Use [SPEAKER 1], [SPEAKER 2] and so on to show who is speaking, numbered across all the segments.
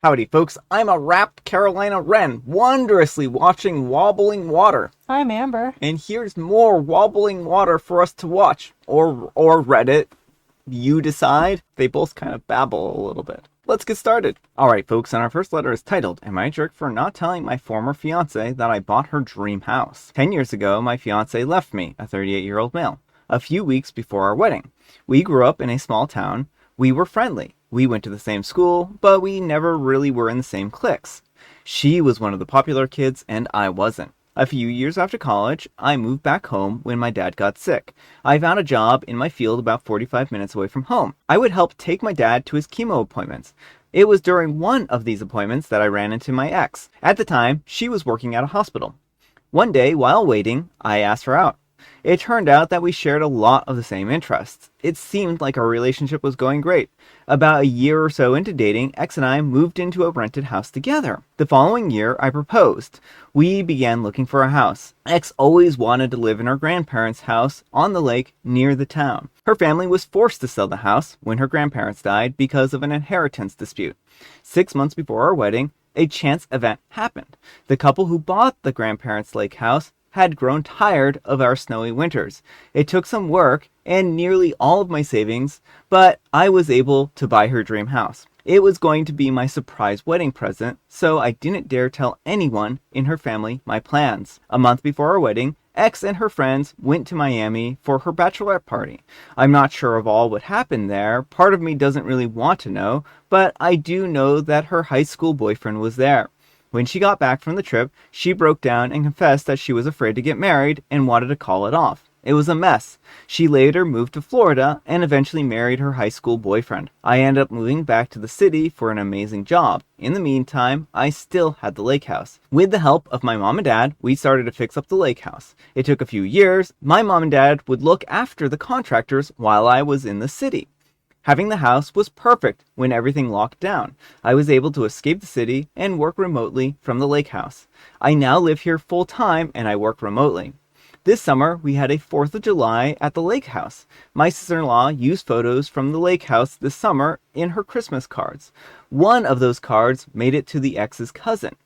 [SPEAKER 1] Howdy, folks. I'm a rapt Carolina wren, wondrously watching wobbling water.
[SPEAKER 2] I'm Amber.
[SPEAKER 1] And here's more wobbling water for us to watch. Or Reddit. You decide. They both kind of babble a little bit. Let's get started. Alright, folks, and our first letter is titled, Am I a Jerk for Not Telling My Former Fiance That I Bought Her Dream House? 10 years ago, my fiance left me, a 38-year-old male, a few weeks before our wedding. We grew up in a small town. We were friendly. We went to the same school, but we never really were in the same cliques. She was one of the popular kids, and I wasn't. A few years after college, I moved back home when my dad got sick. I found a job in my field about 45 minutes away from home. I would help take my dad to his chemo appointments. It was during one of these appointments that I ran into my ex. At the time, she was working at a hospital. One day, while waiting, I asked her out. It turned out that we shared a lot of the same interests. It seemed like our relationship was going great. About a year or so into dating, X and I moved into a rented house together. The following year, I proposed. We began looking for a house. X always wanted to live in her grandparents' house on the lake near the town. Her family was forced to sell the house when her grandparents died because of an inheritance dispute. 6 months before our wedding, a chance event happened. The couple who bought the grandparents' lake house had grown tired of our snowy winters. It took some work and nearly all of my savings, but I was able to buy her dream house. It was going to be my surprise wedding present, so I didn't dare tell anyone in her family my plans. A month before our wedding, X and her friends went to Miami for her bachelorette party. I'm not sure of all what happened there. Part of me doesn't really want to know, but I do know that her high school boyfriend was there. When she got back from the trip, she broke down and confessed that she was afraid to get married and wanted to call it off. It was a mess. She later moved to Florida and eventually married her high school boyfriend. I ended up moving back to the city for an amazing job. In the meantime, I still had the lake house. With the help of my mom and dad, we started to fix up the lake house. It took a few years. My mom and dad would look after the contractors while I was in the city. Having the house was perfect when everything locked down. I was able to escape the city and work remotely from the lake house. I now live here full time and I work remotely. This summer, we had a 4th of July at the lake house. My sister-in-law used photos from the lake house this summer in her Christmas cards. One of those cards made it to the ex's cousin.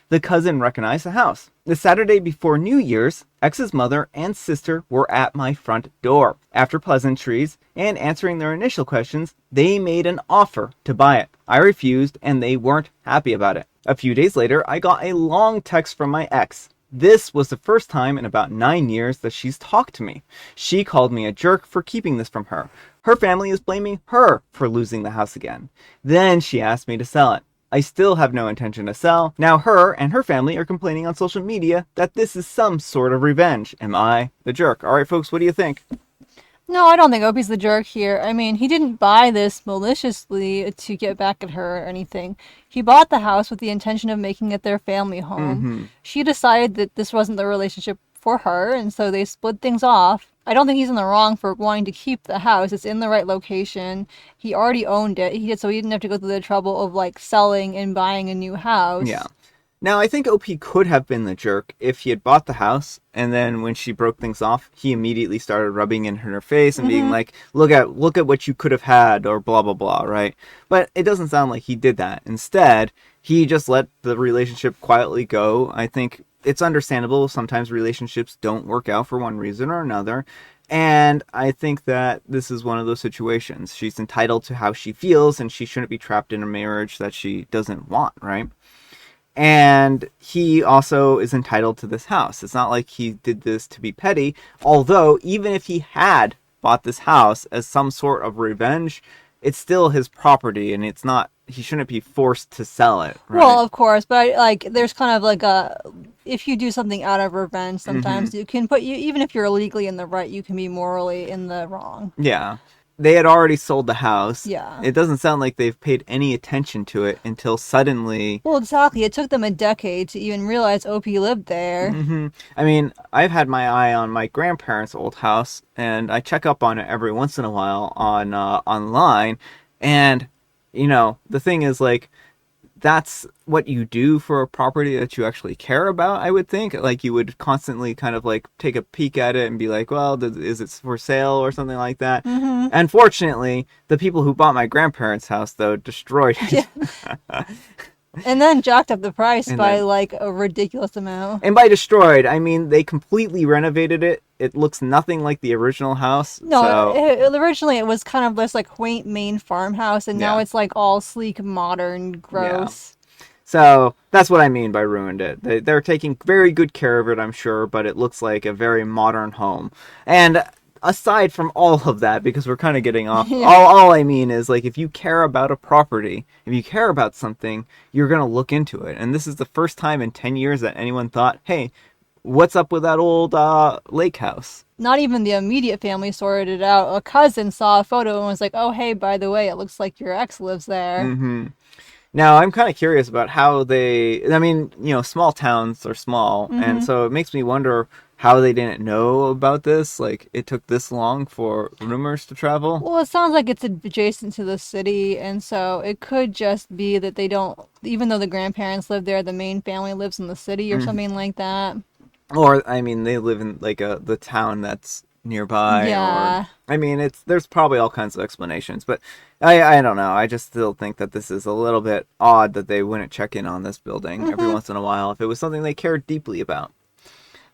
[SPEAKER 1] The cousin recognized the house. The Saturday before New Year's, X's mother and sister were at my front door. After pleasantries and answering their initial questions, they made an offer to buy it. I refused and they weren't happy about it. A few days later, I got a long text from my ex. This was the first time in about 9 years that she's talked to me. She called me a jerk for keeping this from her. Her family is blaming her for losing the house again. Then she asked me to sell it. I still have no intention to sell. Now her and her family are complaining on social media that this is some sort of revenge. Am I the jerk? All right, folks, what do you think?
[SPEAKER 2] No, I don't think Opie's the jerk here. I mean, he didn't buy this maliciously to get back at her or anything. He bought the house with the intention of making it their family home. She decided that this wasn't the relationship for her, and so they split things off. I don't think he's in the wrong for wanting to keep the house. It's in the right location. He already owned it. So he didn't have to go through the trouble of like selling and buying a new house.
[SPEAKER 1] Yeah. Now, I think OP could have been the jerk if he had bought the house, and then when she broke things off, he immediately started rubbing it in her face and being like, look at what you could have had, or blah, blah, blah, right? But it doesn't sound like he did that. Instead, he just let the relationship quietly go. I think it's understandable. Sometimes relationships don't work out for one reason or another. And I think that this is one of those situations. She's entitled to how she feels, and she shouldn't be trapped in a marriage that she doesn't want, right? And he also is entitled to this house. It's not like he did this to be petty. Although, even if he had bought this house as some sort of revenge, it's still his property, and it's not. He shouldn't be forced to sell it. Right?
[SPEAKER 2] Well, of course, but like, there's kind of like a, if you do something out of revenge, sometimes you can even if you're illegally in the right, you can be morally in the wrong.
[SPEAKER 1] Yeah. They had already sold the house.
[SPEAKER 2] Yeah.
[SPEAKER 1] It doesn't sound like they've paid any attention to it until suddenly.
[SPEAKER 2] Well, exactly. It took them a decade to even realize Opie lived there.
[SPEAKER 1] I mean, I've had my eye on my grandparents' old house, and I check up on it every once in a while on online. And, the thing is, like, that's what you do for a property that you actually care about, I would think. Like, you would constantly kind of like take a peek at it and be like, well, is it for sale or something like that? Unfortunately, the people who bought my grandparents' house, though, destroyed it.
[SPEAKER 2] Yeah. And then jacked up the price
[SPEAKER 1] And
[SPEAKER 2] by
[SPEAKER 1] then,
[SPEAKER 2] like a ridiculous amount.
[SPEAKER 1] and by destroyed, I mean they completely renovated it. It looks nothing like the original house.
[SPEAKER 2] No,
[SPEAKER 1] So,
[SPEAKER 2] originally it was kind of this like quaint Maine farmhouse, and now
[SPEAKER 1] yeah.
[SPEAKER 2] it's like all sleek, modern,
[SPEAKER 1] Yeah.
[SPEAKER 2] gross.
[SPEAKER 1] So that's what I mean by ruined it. They're taking very good care of it, I'm sure, but it looks like a very modern home. And aside from all of that, because we're kind of getting off,
[SPEAKER 2] Yeah.
[SPEAKER 1] all I mean is like if you care about a property, if you care about something, you're gonna look into it. And this is the first time in 10 years that anyone thought, hey, what's up with that old lake house?
[SPEAKER 2] Not even the immediate family sorted it out. A cousin saw a photo and was like, "Oh, hey, by the way, it looks like your ex lives there."
[SPEAKER 1] Mm-hmm. Now, I'm kind of curious about how they. I mean, small towns are small, and
[SPEAKER 2] Mm-hmm.
[SPEAKER 1] so it makes me wonder how they didn't know about this. Like, it took this long for rumors to travel.
[SPEAKER 2] Well, it sounds like it's adjacent to the city, and so it could just be that they don't, even though the grandparents live there, the main family lives in the city or
[SPEAKER 1] Mm.
[SPEAKER 2] something like that.
[SPEAKER 1] Or, I mean, they live in like the town that's nearby, or
[SPEAKER 2] Yeah.
[SPEAKER 1] I mean, there's probably all kinds of explanations, but I don't know. I just still think that this is a little bit odd that they wouldn't check in on this building every
[SPEAKER 2] Mm-hmm.
[SPEAKER 1] once in a while if it was something they cared deeply about.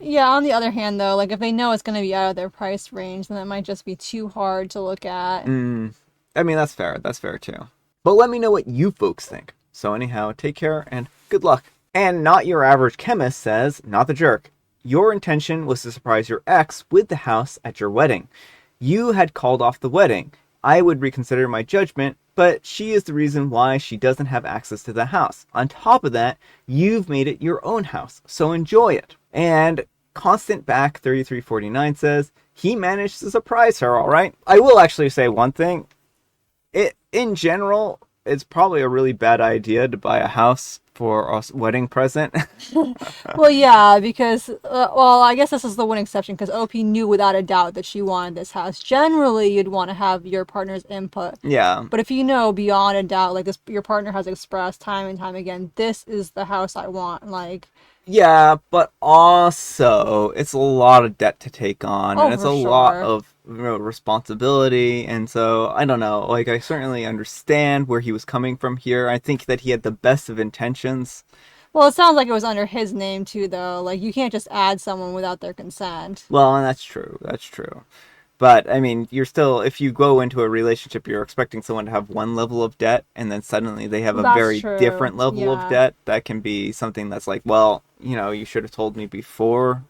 [SPEAKER 2] Yeah, on the other hand, though, like if they know it's going to be out of their price range, then it might just be too hard to look at.
[SPEAKER 1] Mm, I mean, that's fair. That's fair too. But let me know what you folks think. So, anyhow, take care and good luck. And Not Your Average Chemist says, not the jerk. Your intention was to surprise your ex with the house at your wedding. You had called off the wedding. I would reconsider my judgment, but she is the reason why she doesn't have access to the house. On top of that, you've made it your own house, so enjoy it. And Constant Back 3349 says, he managed to surprise her, all right? I will actually say one thing. In general, it's probably a really bad idea to buy a house for a wedding present.
[SPEAKER 2] Well, yeah, because, well, I guess this is the one exception because OP knew without a doubt that she wanted this house. Generally, you'd want to have your partner's input.
[SPEAKER 1] Yeah.
[SPEAKER 2] But if you know beyond a doubt, like this, your partner has expressed time and time again, this is the house I want. Like,
[SPEAKER 1] Yeah, but also it's a lot of debt to take on, and
[SPEAKER 2] oh,
[SPEAKER 1] it's
[SPEAKER 2] for
[SPEAKER 1] a lot
[SPEAKER 2] sure.
[SPEAKER 1] of responsibility. And so I don't know. Like I certainly understand where he was coming from here. I think that he had the best of intentions.
[SPEAKER 2] Well, it sounds like it was under his name too, though. Like, you can't just add someone without their consent.
[SPEAKER 1] Well, and that's true. That's true. But I mean, you're still, if you go into a relationship, you're expecting someone to have one level of debt, and then suddenly they have a
[SPEAKER 2] That's
[SPEAKER 1] very
[SPEAKER 2] true.
[SPEAKER 1] different level of
[SPEAKER 2] Yeah.
[SPEAKER 1] debt. That can be something that's like, well, you should have told me before.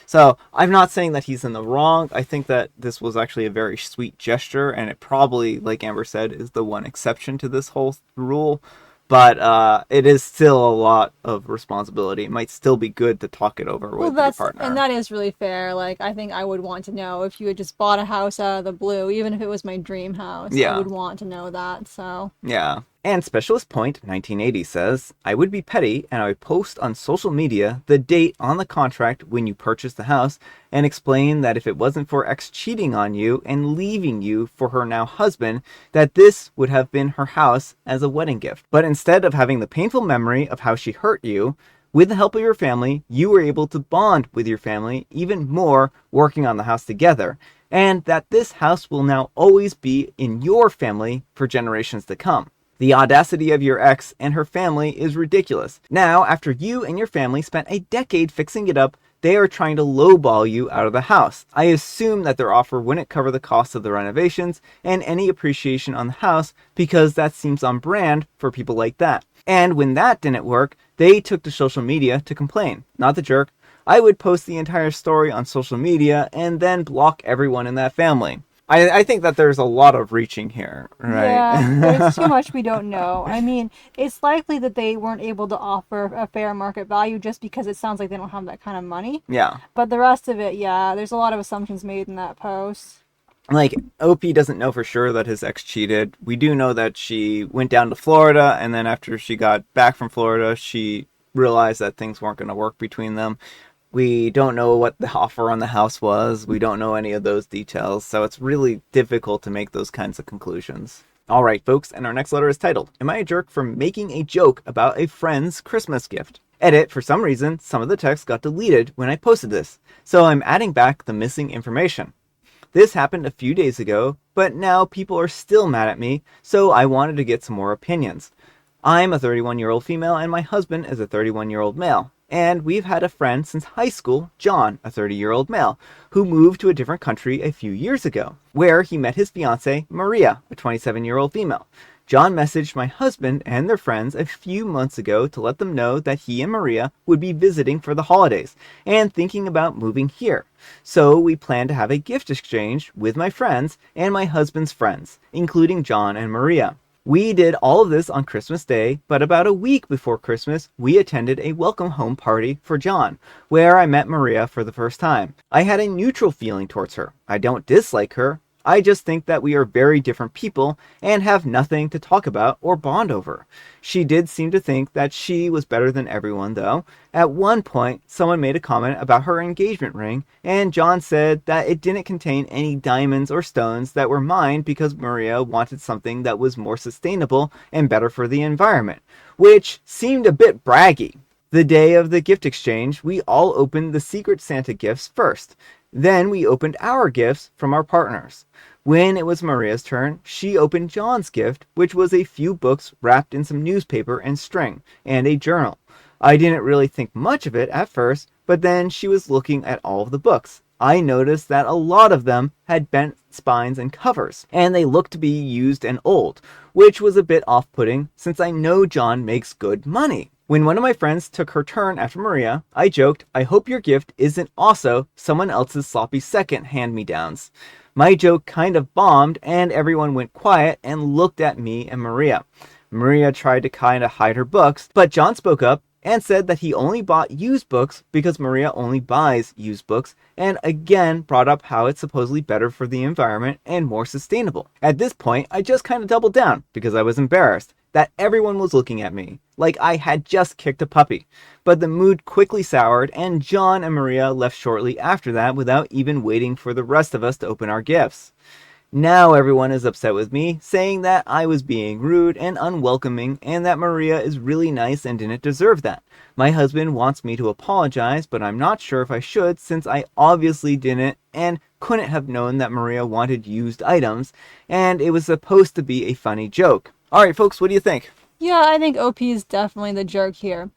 [SPEAKER 1] So I'm not saying that he's in the wrong. I think that this was actually a very sweet gesture, and it probably, like Amber said, is the one exception to this whole rule. But it is still a lot of responsibility. It might still be good to talk it over
[SPEAKER 2] Well,
[SPEAKER 1] with your
[SPEAKER 2] and
[SPEAKER 1] partner.
[SPEAKER 2] that is really fair. Like, I think I would want to know if you had just bought a house out of the blue, even if it was my dream house. I
[SPEAKER 1] Yeah.
[SPEAKER 2] would want to know that. So,
[SPEAKER 1] Yeah. And Specialist Point 1980 says, I would be petty and I would post on social media the date on the contract when you purchased the house and explain that if it wasn't for ex cheating on you and leaving you for her now husband, that this would have been her house as a wedding gift. But instead of having the painful memory of how she hurt you, with the help of your family, you were able to bond with your family even more working on the house together. And that this house will now always be in your family for generations to come. The audacity of your ex and her family is ridiculous. Now, after you and your family spent a decade fixing it up, they are trying to lowball you out of the house. I assume that their offer wouldn't cover the cost of the renovations and any appreciation on the house because that seems on brand for people like that. And when that didn't work, they took to social media to complain. Not the jerk. I would post the entire story on social media and then block everyone in that family. I think that there's a lot of reaching here, right?
[SPEAKER 2] yeah, there's too much we don't know. I mean, it's likely that they weren't able to offer a fair market value just because it sounds like they don't have that kind of money.
[SPEAKER 1] Yeah.
[SPEAKER 2] But the rest of it, yeah, there's a lot of assumptions made in that post.
[SPEAKER 1] Like, OP doesn't know for sure that his ex cheated. We do know that she went down to Florida, and then after she got back from Florida, she realized that things weren't going to work between them. We don't know what the offer on the house was. We don't know any of those details, so it's really difficult to make those kinds of conclusions. All right, folks, and our next letter is titled, Am I a Jerk for Making a Joke About a Friend's Christmas Gift? Edit, for some reason, some of the text got deleted when I posted this, so I'm adding back the missing information. This happened a few days ago, but now people are still mad at me, so I wanted to get some more opinions. I'm a 31-year-old female and my husband is a 31-year-old male. And we've had a friend since high school, John, a 30-year-old male, who moved to a different country a few years ago, where he met his fiance, Maria, a 27-year-old female. John messaged my husband and their friends a few months ago to let them know that he and Maria would be visiting for the holidays and thinking about moving here. So we plan to have a gift exchange with my friends and my husband's friends, including John and Maria. We did all of this on Christmas Day, but about a week before Christmas, we attended a welcome home party for John, where I met Maria for the first time. I had a neutral feeling towards her. I don't dislike her. I just think that we are very different people and have nothing to talk about or bond over. She did seem to think that she was better than everyone, though. At one point, someone made a comment about her engagement ring, and John said that it didn't contain any diamonds or stones that were mine because Maria wanted something that was more sustainable and better for the environment, which seemed a bit braggy. The day of the gift exchange, we all opened the Secret Santa gifts first. Then we opened our gifts from our partners. When it was Maria's turn, she opened John's gift, which was a few books wrapped in some newspaper and string, and a journal. I didn't really think much of it at first, but then she was looking at all of the books. I noticed that a lot of them had bent spines and covers, and they looked to be used and old, which was a bit off-putting since I know John makes good money. When one of my friends took her turn after Maria, I joked, I hope your gift isn't also someone else's sloppy second hand-me-downs. My joke kind of bombed and everyone went quiet and looked at me and Maria. Maria tried to kind of hide her books, but John spoke up and said that he only bought used books because Maria only buys used books, and again brought up how it's supposedly better for the environment and more sustainable. At this point, I just kind of doubled down because I was embarrassed that everyone was looking at me like I had just kicked a puppy. But the mood quickly soured and John and Maria left shortly after that without even waiting for the rest of us to open our gifts. Now everyone is upset with me, saying that I was being rude and unwelcoming and that Maria is really nice and didn't deserve that. My husband wants me to apologize, but I'm not sure if I should since I obviously didn't and couldn't have known that Maria wanted used items, and it was supposed to be a funny joke. Alright folks, what do you think?
[SPEAKER 2] Yeah, I think OP is definitely the jerk here.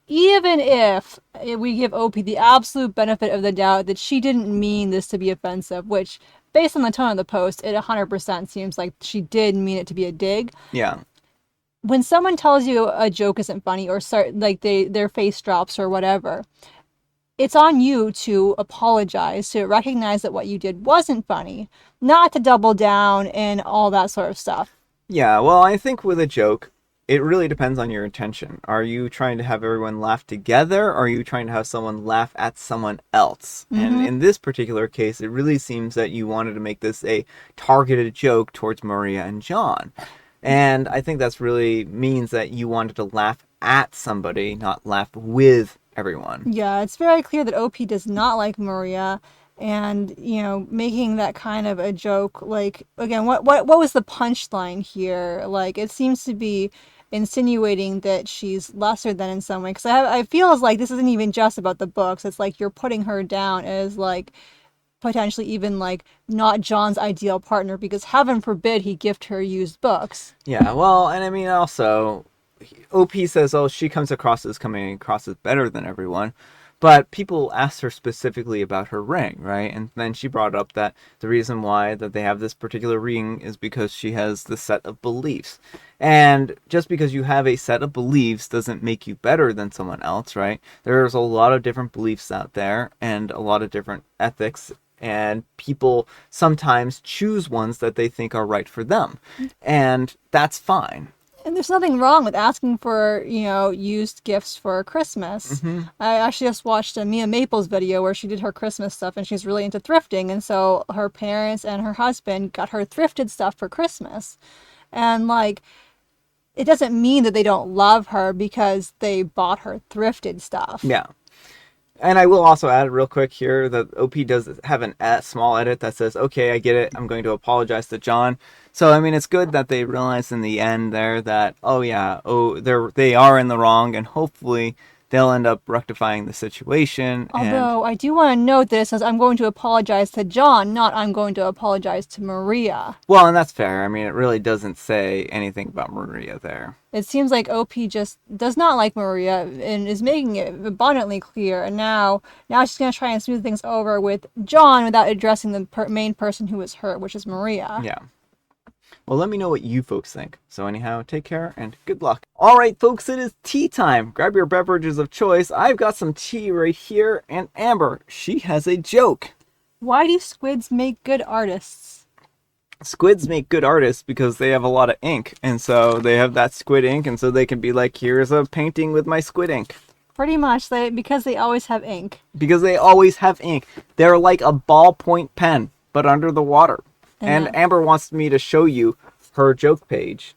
[SPEAKER 2] Even if we give OP the absolute benefit of the doubt that she didn't mean this to be offensive, which, based on the tone of the post, it 100% seems like she did mean it to be a dig.
[SPEAKER 1] Yeah.
[SPEAKER 2] When someone tells you a joke isn't funny or their face drops or whatever, it's on you to apologize, to recognize that what you did wasn't funny, not to double down and all that sort of stuff.
[SPEAKER 1] Yeah, well, I think with a joke, it really depends on your intention. Are you trying to have everyone laugh together, or are you trying to have someone laugh at someone else?
[SPEAKER 2] Mm-hmm.
[SPEAKER 1] And in this particular case, it really seems that you wanted to make this a targeted joke towards Maria and John. And I think that's really means that you wanted to laugh at somebody, not laugh with everyone.
[SPEAKER 2] Yeah, it's very clear that OP does not like Maria. And, making that kind of a joke, like, again, what was the punchline here? Like, it seems to be insinuating that she's lesser than in some way. Because I feel as like this isn't even just about the books. It's like you're putting her down as, like, potentially even, like, not John's ideal partner. Because heaven forbid he gift her used books.
[SPEAKER 1] Yeah, well, and I mean, also, OP says, oh, she comes across as better than everyone. But people asked her specifically about her ring, right? And then she brought up that the reason why that they have this particular ring is because she has this set of beliefs. And just because you have a set of beliefs doesn't make you better than someone else, right? There's a lot of different beliefs out there and a lot of different ethics. And people sometimes choose ones that they think are right for them. And that's fine.
[SPEAKER 2] And there's nothing wrong with asking for, used gifts for Christmas.
[SPEAKER 1] Mm-hmm.
[SPEAKER 2] I actually just watched a Mia Maples video where she did her Christmas stuff and she's really into thrifting. And so her parents and her husband got her thrifted stuff for Christmas. And, like, it doesn't mean that they don't love her because they bought her thrifted stuff.
[SPEAKER 1] Yeah. And I will also add real quick here that OP does have a small edit that says, okay, I get it. I'm going to apologize to John. So, I mean, it's good that they realize in the end there that, they are in the wrong, and hopefully they'll end up rectifying the situation.
[SPEAKER 2] Although, I do want to note that it says, I'm going to apologize to John, not I'm going to apologize to Maria.
[SPEAKER 1] Well, and that's fair. I mean, it really doesn't say anything about Maria there.
[SPEAKER 2] It seems like OP just does not like Maria and is making it abundantly clear. And now she's going to try and smooth things over with John without addressing the main person who was hurt, which is Maria.
[SPEAKER 1] Yeah. Well, let me know what you folks think. So anyhow, take care and good luck. All right, folks, it is tea time. Grab your beverages of choice. I've got some tea right here. And Amber, she has a joke.
[SPEAKER 2] Why do squids make good artists?
[SPEAKER 1] Squids make good artists because they have a lot of ink. And so they have that squid ink. And so they can be like, here's a painting with my squid ink.
[SPEAKER 2] Pretty much, because they always have ink.
[SPEAKER 1] Because they always have ink. They're like a ballpoint pen, but under the water. And Amber wants me to show you her joke page.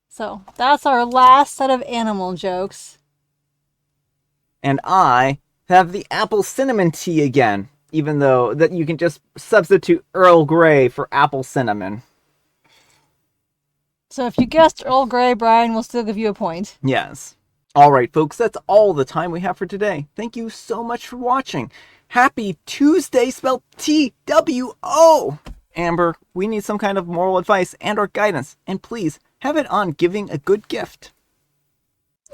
[SPEAKER 2] So, that's our last set of animal jokes.
[SPEAKER 1] And I have the apple cinnamon tea again, even though that you can just substitute Earl Grey for apple cinnamon.
[SPEAKER 2] So if you guessed Earl Grey, Brian will still give you a point.
[SPEAKER 1] Yes. All right, folks, that's all the time we have for today. Thank you so much for watching. Happy Tuesday, spelled T-W-O! Amber, we need some kind of moral advice and or guidance, and please have it on giving a good gift.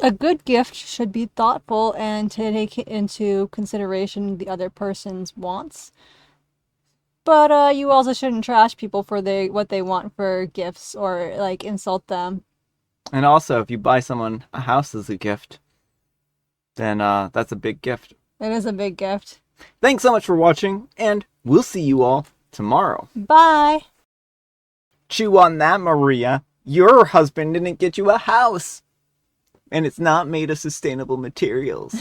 [SPEAKER 2] A good gift should be thoughtful and to take into consideration the other person's wants. But you also shouldn't trash people for what they want for gifts or like insult them.
[SPEAKER 1] And also, if you buy someone a house as a gift, then that's a big gift.
[SPEAKER 2] It is a big gift.
[SPEAKER 1] Thanks so much for watching, and we'll see you all tomorrow.
[SPEAKER 2] Bye!
[SPEAKER 1] Chew on that, Maria. Your husband didn't get you a house. And it's not made of sustainable materials.